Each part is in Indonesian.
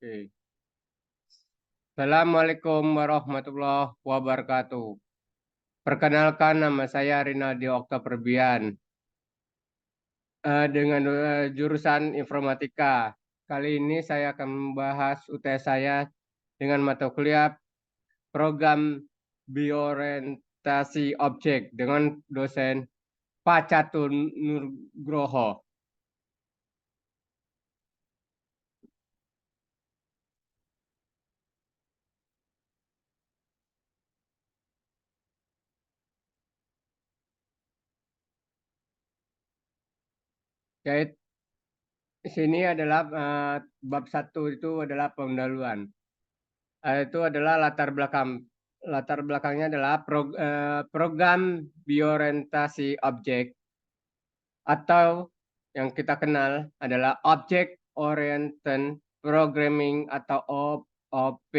Oke. Assalamualaikum warahmatullahi wabarakatuh. Perkenalkan, nama saya Rinaldi Oktaperbian dengan jurusan informatika. Kali ini saya akan membahas UTS saya dengan mata kuliah program bioorientasi objek dengan dosen Pak Catur Nugroho. Yaitu di sini adalah bab 1 itu adalah pendahuluan. Itu adalah latar belakang. Latar belakangnya adalah program bioorientasi objek atau yang kita kenal adalah Object Oriented Programming atau OOP.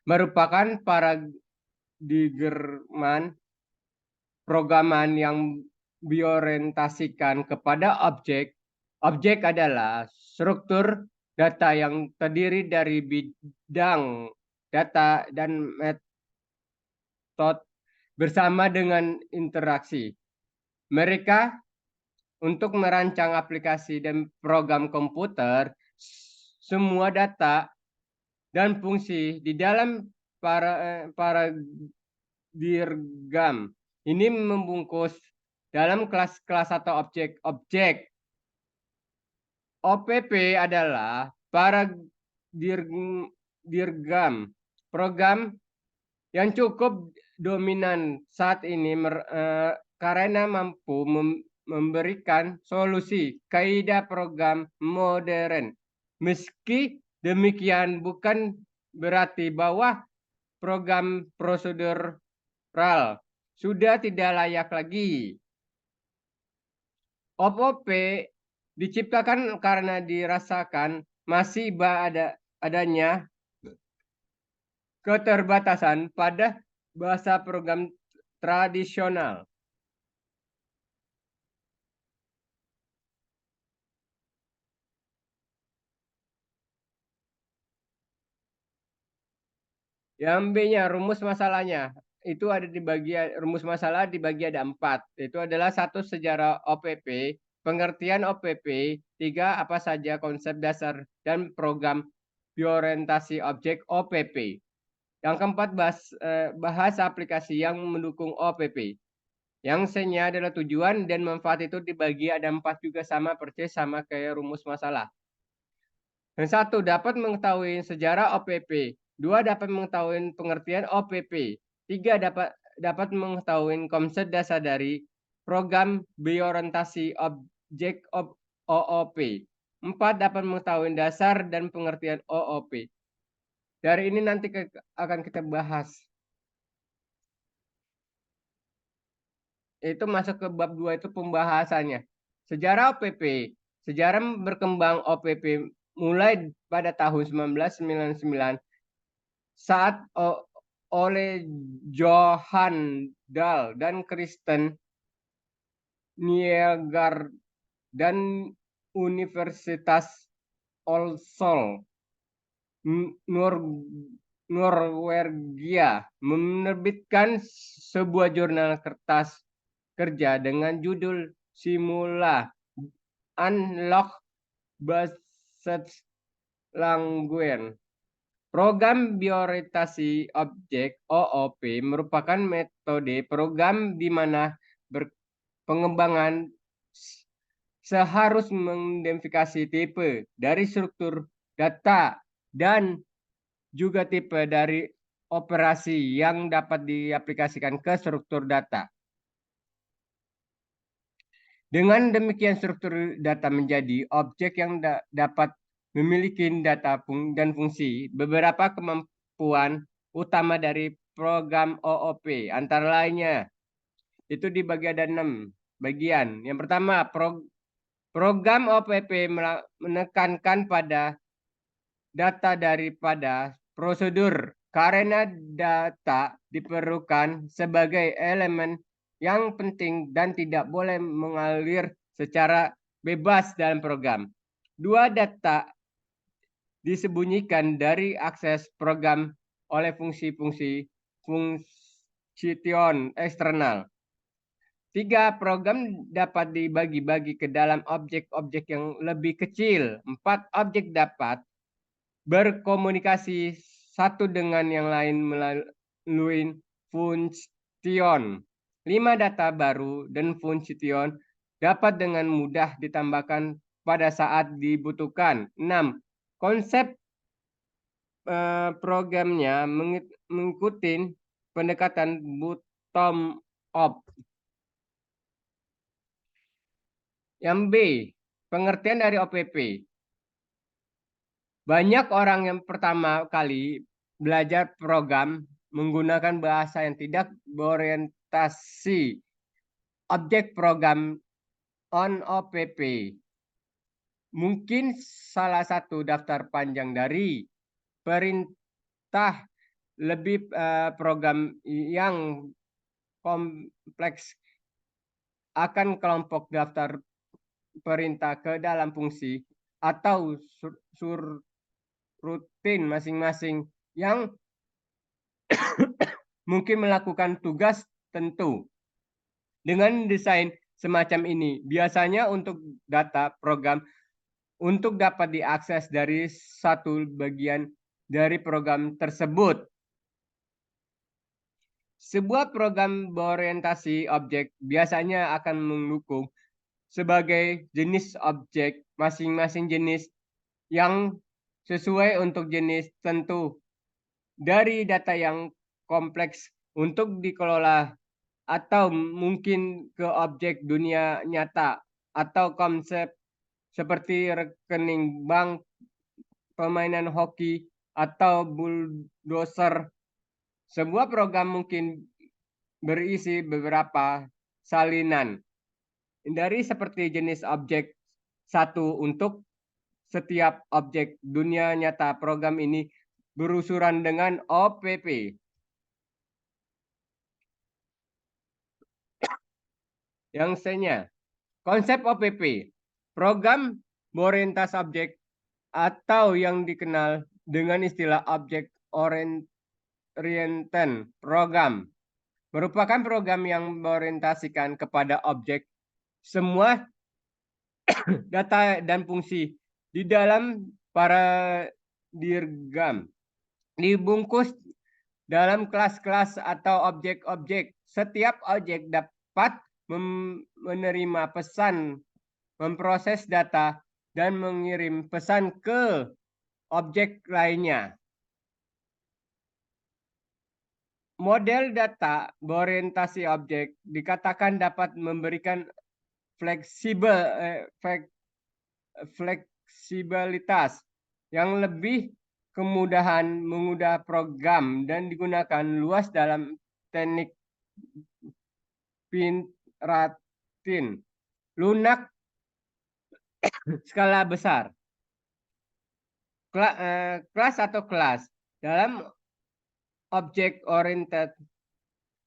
Merupakan paradigma programan yang biorientasikan kepada objek. Objek adalah struktur data yang terdiri dari bidang data dan metode bersama dengan interaksi. Mereka untuk merancang aplikasi dan program komputer, semua data dan fungsi di dalam paradigma ini membungkus dalam kelas-kelas atau objek-objek. OPP adalah paradigma program yang cukup dominan saat ini karena mampu memberikan solusi kaidah program modern. Meski demikian bukan berarti bahwa program prosedural sudah tidak layak lagi. OOP diciptakan karena dirasakan masih adanya keterbatasan pada bahasa program tradisional. Yang B-nya rumus masalahnya itu ada di bagian rumus masalah dibagi ada 4. Itu adalah 1 sejarah OPP, pengertian OPP, 3 apa saja konsep dasar dan program bioorientasi objek OPP. Yang keempat bahas aplikasi yang mendukung OPP. Yang C-nya adalah tujuan dan manfaat itu dibagi ada 4 juga sama persis sama kayak rumus masalah. Yang 1 dapat mengetahui sejarah OPP. 2 dapat mengetahui pengertian OPP. 3 dapat mengetahui konsep dasar dari program bioorientasi objek OOP. 4 dapat mengetahui dasar dan pengertian OOP. Dari ini nanti akan kita bahas. Itu masuk ke bab 2 itu pembahasannya. Sejarah OPP. Sejarah berkembang OPP mulai pada tahun 1999 saat oleh Johan Dahl dan Kristen Nyegaard dan Universitas Oslo Norwegia menerbitkan sebuah jurnal kertas kerja dengan judul Simula Unlock Based Language. Program bioorientasi objek OOP merupakan metode program di mana pengembangan seharus mengidentifikasi tipe dari struktur data dan juga tipe dari operasi yang dapat diaplikasikan ke struktur data. Dengan demikian struktur data menjadi objek yang dapat memiliki data dan fungsi. Beberapa kemampuan utama dari program OOP antara lainnya itu dibagi ada 6 bagian. Yang pertama, program OOP menekankan pada data daripada prosedur karena data diperlukan sebagai elemen yang penting dan tidak boleh mengalir secara bebas dalam program. 2, data disembunyikan dari akses program oleh fungsi-fungsi function eksternal. 3. Program dapat dibagi-bagi ke dalam objek-objek yang lebih kecil. 4. Objek dapat berkomunikasi satu dengan yang lain melalui function. 5. Data baru dan function dapat dengan mudah ditambahkan pada saat dibutuhkan. 6. Konsep programnya mengikuti pendekatan bottom up. Yang B, pengertian dari OPP. Banyak orang yang pertama kali belajar program menggunakan bahasa yang tidak berorientasi objek program on OPP. Mungkin salah satu daftar panjang dari perintah lebih program yang kompleks akan kelompok daftar perintah ke dalam fungsi atau rutin masing-masing yang mungkin melakukan tugas tentu. Dengan desain semacam ini, biasanya untuk data program untuk dapat diakses dari satu bagian dari program tersebut. Sebuah program berorientasi objek biasanya akan mendukung sebagai jenis objek masing-masing jenis yang sesuai untuk jenis tentu dari data yang kompleks untuk dikelola atau mungkin ke objek dunia nyata atau konsep seperti rekening bank, permainan hoki, atau bulldozer. Sebuah program mungkin berisi beberapa salinan dari seperti jenis objek satu untuk setiap objek dunia nyata. Program ini berusuran dengan OPP. Yang C-nya, konsep OPP, program berorientasi objek atau yang dikenal dengan istilah objek oriented program, merupakan program yang berorientasikan kepada objek semua data dan fungsi di dalam paradigma dibungkus dalam kelas-kelas atau objek-objek. Setiap objek dapat menerima pesan, memproses data, dan mengirim pesan ke objek lainnya. Model data berorientasi objek dikatakan dapat memberikan fleksibilitas yang lebih kemudahan mengubah program dan digunakan luas dalam teknik pinratin lunak skala besar. Kelas atau kelas dalam object oriented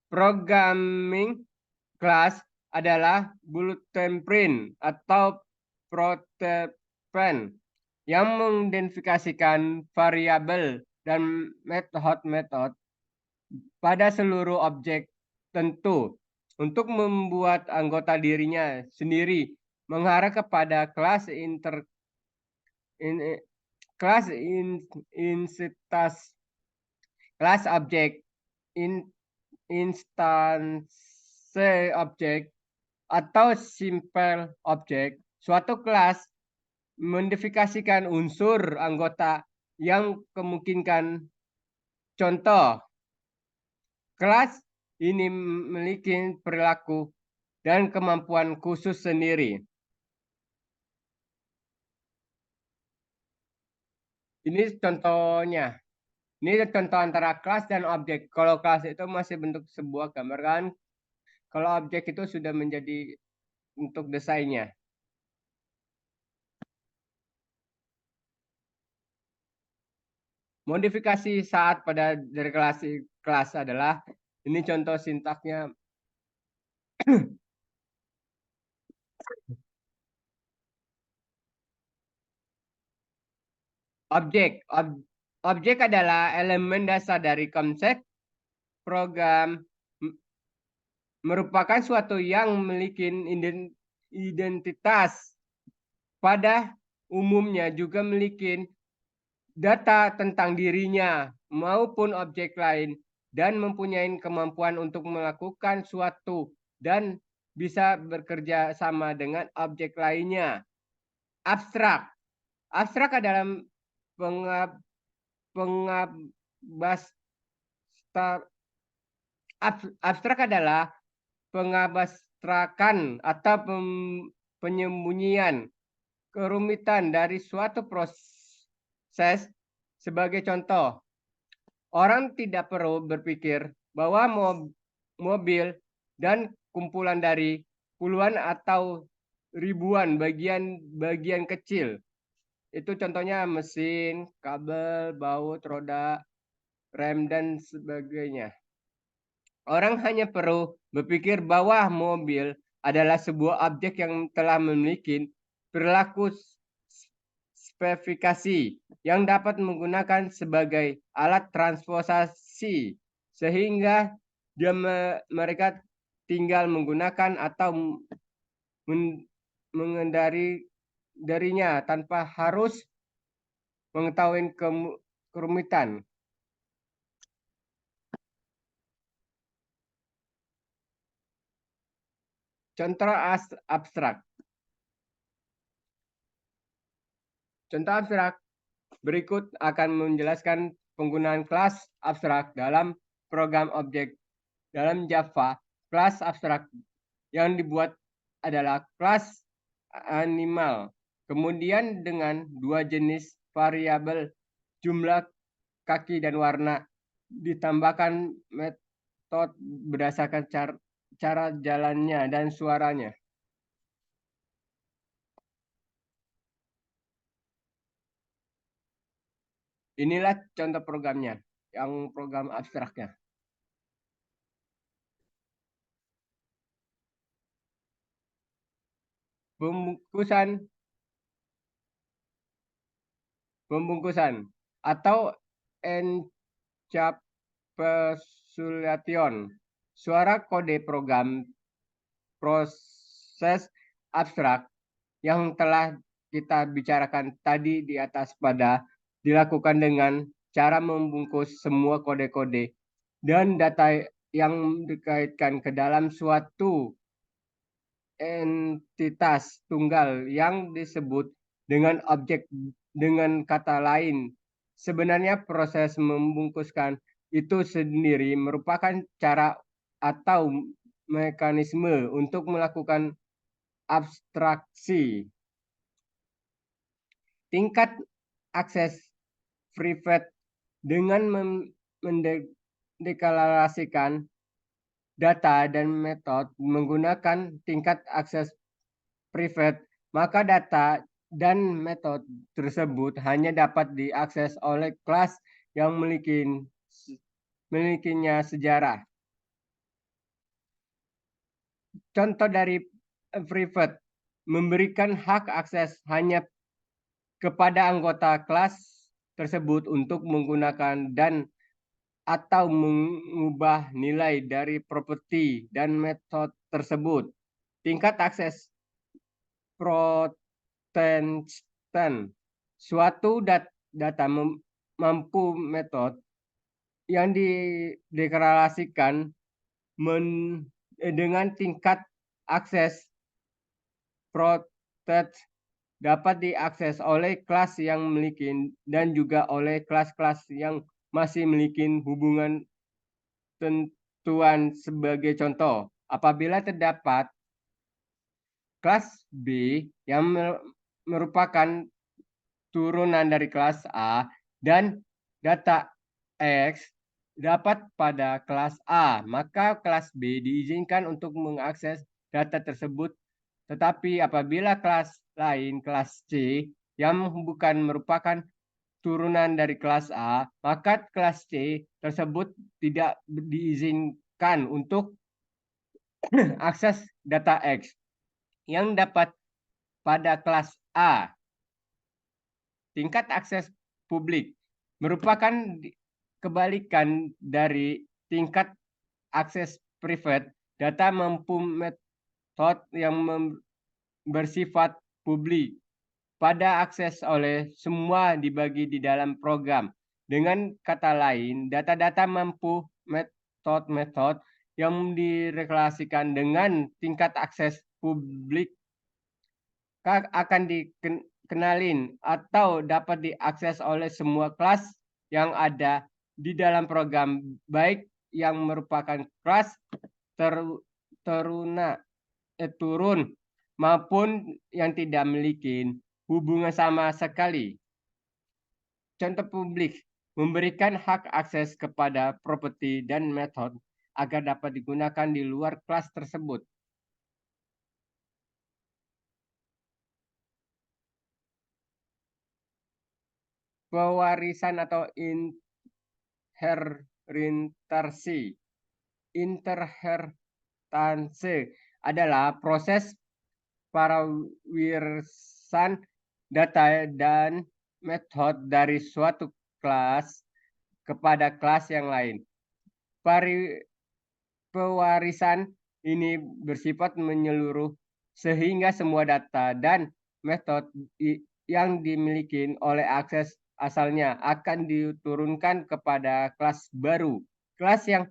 programming, kelas adalah blueprint atau prototype yang mengidentifikasikan variabel dan metode-metode pada seluruh objek tentu untuk membuat anggota dirinya sendiri mengarah kepada kelas instansi, kelas objek, instansi objek, atau simple objek. Suatu kelas mendefiniasikan unsur anggota yang kemungkinan. Contoh, kelas ini memiliki perilaku dan kemampuan khusus sendiri. Ini contohnya. Ini contoh antara kelas dan objek. Kalau kelas itu masih bentuk sebuah gambar kan. Kalau objek itu sudah menjadi untuk desainnya. Modifikasi saat pada deklarasi kelas adalah, ini contoh sintaksnya. Objek adalah elemen dasar dari konsep program, merupakan suatu yang memiliki identitas, pada umumnya juga memiliki data tentang dirinya maupun objek lain dan mempunyai kemampuan untuk melakukan suatu dan bisa bekerja sama dengan objek lainnya. Abstrak. Abstrak adalah abstrak adalah pengabstrakan atau penyembunyian kerumitan dari suatu proses. Sebagai contoh, orang tidak perlu berpikir bahwa mobil dan kumpulan dari puluhan atau ribuan bagian kecil. Itu contohnya mesin, kabel, baut, roda, rem, dan sebagainya. Orang hanya perlu berpikir bahwa mobil adalah sebuah objek yang telah memiliki perilaku spesifikasi yang dapat menggunakan sebagai alat transportasi, sehingga mereka tinggal menggunakan atau mengendari darinya tanpa harus mengetahui kerumitan. Contoh abstrak. Contoh abstrak berikut akan menjelaskan penggunaan kelas abstrak dalam program objek dalam Java. Kelas abstrak yang dibuat adalah kelas animal. Kemudian dengan dua jenis variabel jumlah kaki dan warna, ditambahkan metode berdasarkan cara jalannya dan suaranya. Inilah contoh programnya, yang program abstraknya. Pembungkusan atau encapsulation. Suara kode program proses abstrak yang telah kita bicarakan tadi di atas pada dilakukan dengan cara membungkus semua kode-kode dan data yang dikaitkan ke dalam suatu entitas tunggal yang disebut dengan objek. Dengan kata lain, sebenarnya proses membungkuskan itu sendiri merupakan cara atau mekanisme untuk melakukan abstraksi. Tingkat akses private dengan mendeklarasikan data dan metode menggunakan tingkat akses private, maka data dan metode tersebut hanya dapat diakses oleh kelas yang memilikinya sejarah. Contoh dari private memberikan hak akses hanya kepada anggota kelas tersebut untuk menggunakan dan atau mengubah nilai dari properti dan metode tersebut. Tingkat akses Protestan. Suatu data mampu metode yang dideklarasikan dengan tingkat akses protect dapat diakses oleh kelas yang memiliki dan juga oleh kelas-kelas yang masih memiliki hubungan tentuan. Sebagai contoh, apabila terdapat kelas B yang merupakan turunan dari kelas A dan data X dapat pada kelas A, maka kelas B diizinkan untuk mengakses data tersebut. Tetapi apabila kelas lain, kelas C, yang bukan merupakan turunan dari kelas A, maka kelas C tersebut tidak diizinkan untuk akses data X yang dapat pada kelas A. Tingkat akses publik, merupakan kebalikan dari tingkat akses privat. Data mampu metode yang bersifat publik pada akses oleh semua dibagi di dalam program. Dengan kata lain, data-data mampu metode-metode yang direlasikan dengan tingkat akses publik akan dikenalin atau dapat diakses oleh semua kelas yang ada di dalam program, baik yang merupakan kelas turun maupun yang tidak memiliki hubungan sama sekali. Contoh publik memberikan hak akses kepada properti dan metode agar dapat digunakan di luar kelas tersebut. Pewarisan atau inheritasi. Inheritasi adalah proses pewarisan data dan metode dari suatu kelas kepada kelas yang lain. Pewarisan ini bersifat menyeluruh sehingga semua data dan metode yang dimiliki oleh akses asalnya akan diturunkan kepada kelas baru. Kelas yang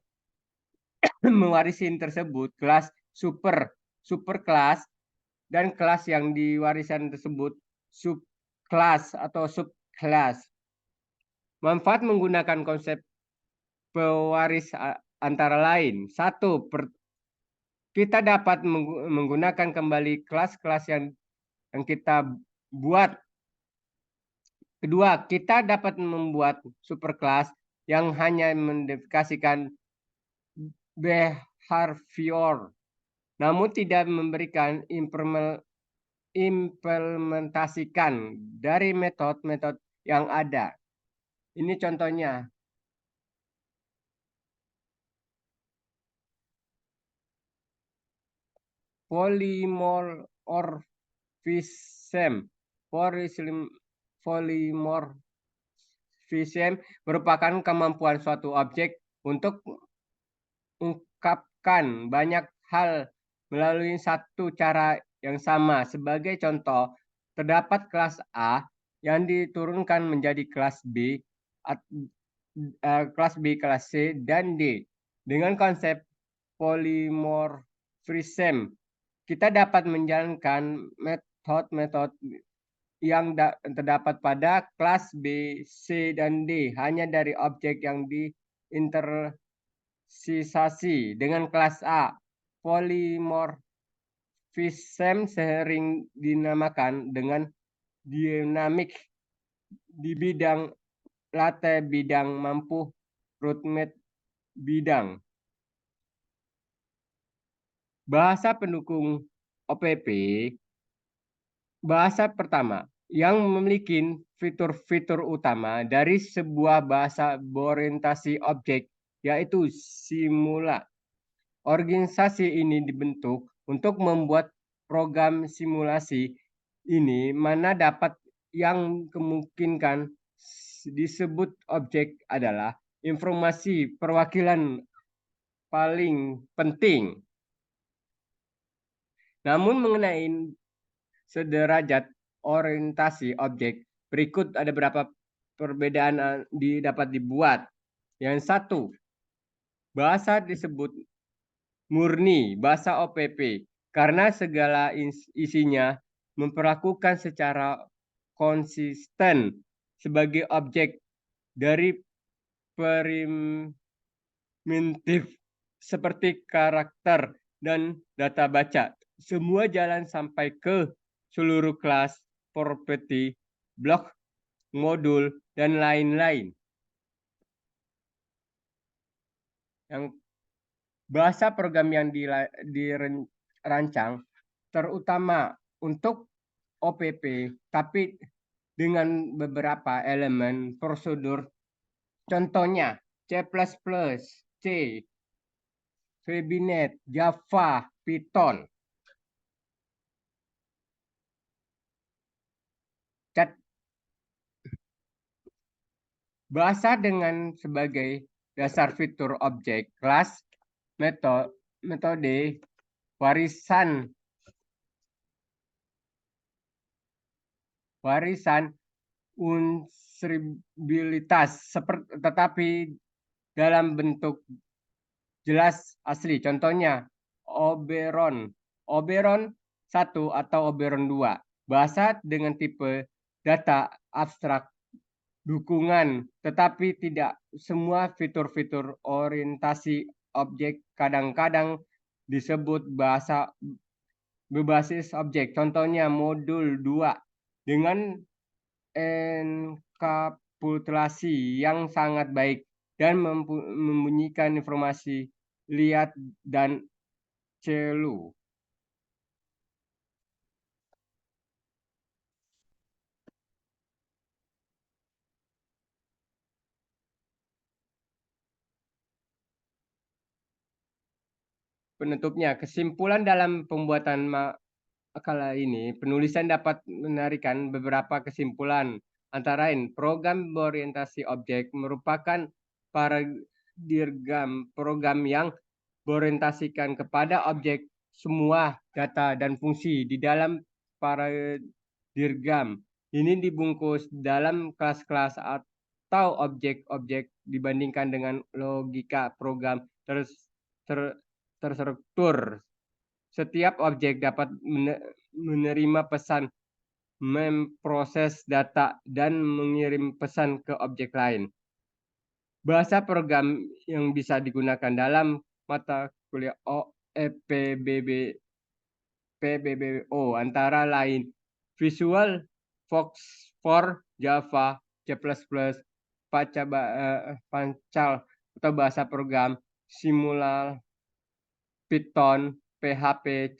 mewarisi tersebut kelas superkelas, dan kelas yang diwariskan tersebut subkelas atau subkelas. Manfaat menggunakan konsep pewaris antara lain. Satu, kita dapat menggunakan kembali kelas-kelas yang kita buat. Kedua, kita dapat membuat superkelas yang hanya mendedikasikan behavior, namun tidak memberikan implementasikan dari metode-metode yang ada. Ini contohnya. Polymorphism. Polymorphism merupakan kemampuan suatu objek untuk mengungkapkan banyak hal melalui satu cara yang sama. Sebagai contoh, terdapat kelas A yang diturunkan menjadi kelas B, kelas B, kelas C, dan D. Dengan konsep polymorphism, kita dapat menjalankan metode-metode yang terdapat pada kelas B, C, dan D hanya dari objek yang diintersisasi dengan kelas A. Polymorphism sering dinamakan dengan dinamik di bidang latte bidang mampu rootmate bidang. Bahasa pendukung OPP. Bahasa pertama yang memiliki fitur-fitur utama dari sebuah bahasa berorientasi objek, yaitu simula. Organisasi ini dibentuk untuk membuat program simulasi ini mana dapat yang kemungkinan disebut objek adalah informasi perwakilan paling penting. Namun mengenai sederajat orientasi objek, berikut ada beberapa perbedaan dapat dibuat. Yang satu, bahasa disebut murni bahasa OPP karena segala isinya memperlakukan secara konsisten sebagai objek dari primitif seperti karakter dan data baca. Semua jalan sampai ke seluruh kelas, properti, blok, modul, dan lain-lain. Yang bahasa program yang dirancang terutama untuk OPP, tapi dengan beberapa elemen prosedur. Contohnya C++, C, VBNet, Java, Python. Bahasa dengan sebagai dasar fitur objek, kelas, metode, warisan unsuribilitas, tetapi dalam bentuk jelas asli. Contohnya, Oberon. Oberon 1 atau Oberon 2. Bahasa dengan tipe data abstrak dukungan, tetapi tidak semua fitur-fitur orientasi objek kadang-kadang disebut bahasa berbasis objek. Contohnya modul 2 dengan enkapsulasi yang sangat baik dan membunyikan informasi lihat dan celu. Penutupnya, kesimpulan dalam pembuatan makalah ini, penulisan dapat menarikan beberapa kesimpulan. Antara lain, program berorientasi objek merupakan paradigma program yang berorientasikan kepada objek semua data dan fungsi di dalam paradigma. Ini dibungkus dalam kelas-kelas atau objek-objek dibandingkan dengan logika program terstruktur. Setiap objek dapat menerima pesan, memproses data, dan mengirim pesan ke objek lain. Bahasa program yang bisa digunakan dalam mata kuliah PBBO antara lain Visual, Fox 4, Java, C++, Pancal atau bahasa program, Simular, Python, PHP,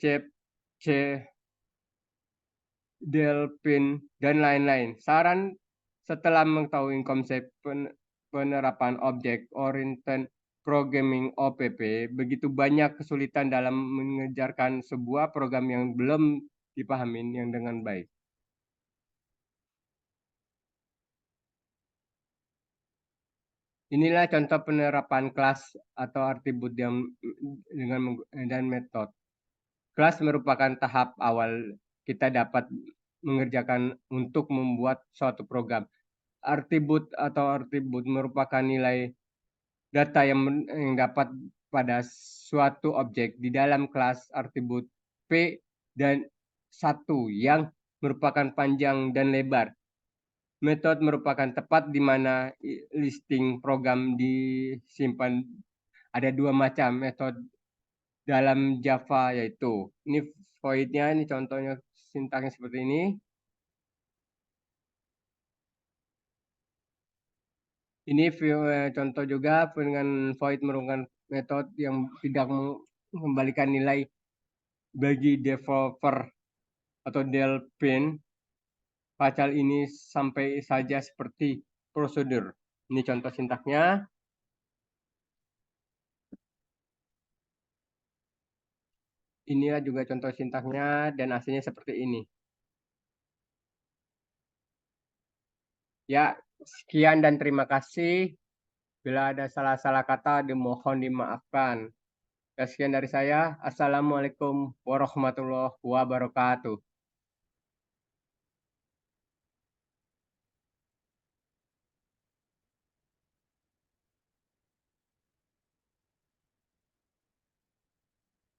C, Delphin, dan lain-lain. Saran setelah mengetahui konsep penerapan objek oriented programming OPP, begitu banyak kesulitan dalam mengejarkan sebuah program yang belum dipahami yang dengan baik. Inilah contoh penerapan kelas atau atribut yang dan metode. Kelas merupakan tahap awal kita dapat mengerjakan untuk membuat suatu program. Atribut merupakan nilai data yang dapat pada suatu objek di dalam kelas atribut P dan 1 yang merupakan panjang dan lebar. Metode merupakan tempat di mana listing program disimpan. Ada dua macam metode dalam Java, yaitu ini void-nya, ini contohnya sintaksnya seperti ini. Ini contoh juga dengan void merupakan metode yang tidak mengembalikan nilai bagi developer atau Delphin. Pasal ini sampai saja seperti prosedur. Ini contoh sintaknya. Inilah juga contoh sintaknya dan hasilnya seperti ini. Ya, sekian dan terima kasih. Bila ada salah-salah kata, dimohon dimaafkan. Sekian dari saya. Assalamualaikum warahmatullahi wabarakatuh.